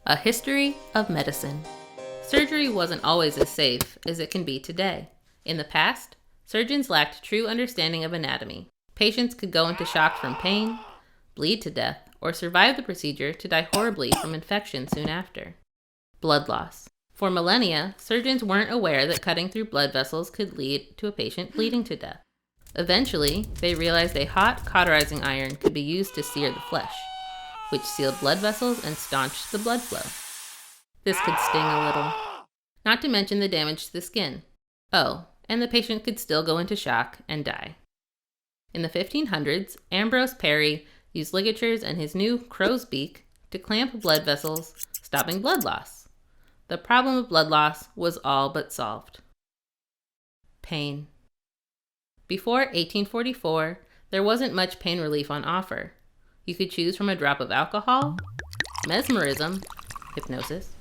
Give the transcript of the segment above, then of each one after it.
A history of medicine. Surgery wasn't always as safe as it can be today. In the past, surgeons lacked true understanding of anatomy. Patients could go into shock from pain, bleed to death, or survive the procedure to die horribly from infection soon after. Blood loss. For millennia, surgeons weren't aware that cutting through blood vessels could lead to a patient bleeding to death. Eventually, they realized a hot cauterizing iron could be used to sear the flesh, which sealed blood vessels and staunched the blood flow. This could sting a little, not to mention the damage to the skin. Oh, and the patient could still go into shock and die. In the 1500s, Ambrose Parry used ligatures and his new crow's beak to clamp blood vessels, stopping blood loss. The problem of blood loss was all but solved. Pain. Before 1844, there wasn't much pain relief on offer. You could choose from a drop of alcohol, mesmerism, hypnosis,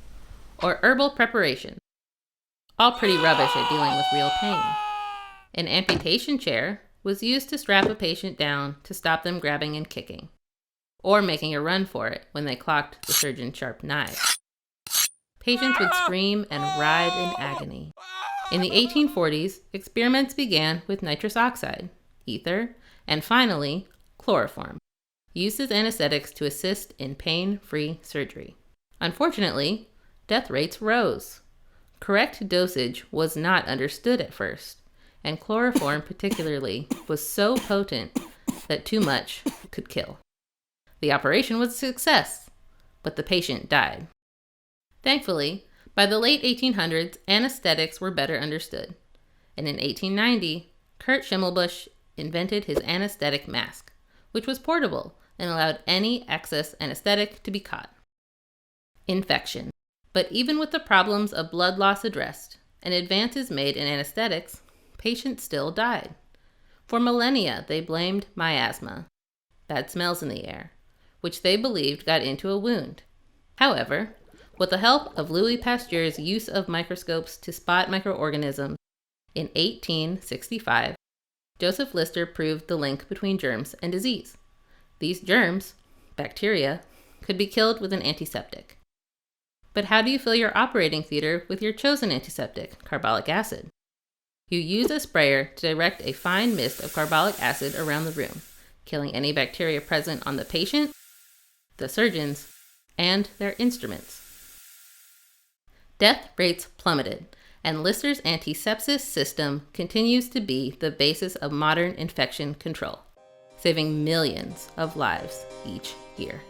or herbal preparation. All pretty rubbish at dealing with real pain. An amputation chair was used to strap a patient down to stop them grabbing and kicking, or making a run for it when they clocked the surgeon's sharp knives. Patients would scream and writhe in agony. In the 1840s, experiments began with nitrous oxide, ether, and finally, chloroform, used as anesthetics to assist in pain-free surgery. Unfortunately, death rates rose. Correct dosage was not understood at first, and chloroform particularly was so potent that too much could kill. The operation was a success, but the patient died. Thankfully, by the late 1800s, anesthetics were better understood, and in 1890, Kurt Schimmelbusch invented his anesthetic mask, which was portable and allowed any excess anesthetic to be caught. Infection. But even with the problems of blood loss addressed and advances made in anesthetics, patients still died. For millennia, they blamed miasma, bad smells in the air, which they believed got into a wound. However, with the help of Louis Pasteur's use of microscopes to spot microorganisms, in 1865, Joseph Lister proved the link between germs and disease. These germs, bacteria, could be killed with an antiseptic. But how do you fill your operating theater with your chosen antiseptic, carbolic acid? You use a sprayer to direct a fine mist of carbolic acid around the room, killing any bacteria present on the patient, the surgeons, and their instruments. Death rates plummeted, and Lister's antisepsis system continues to be the basis of modern infection control, saving millions of lives each year.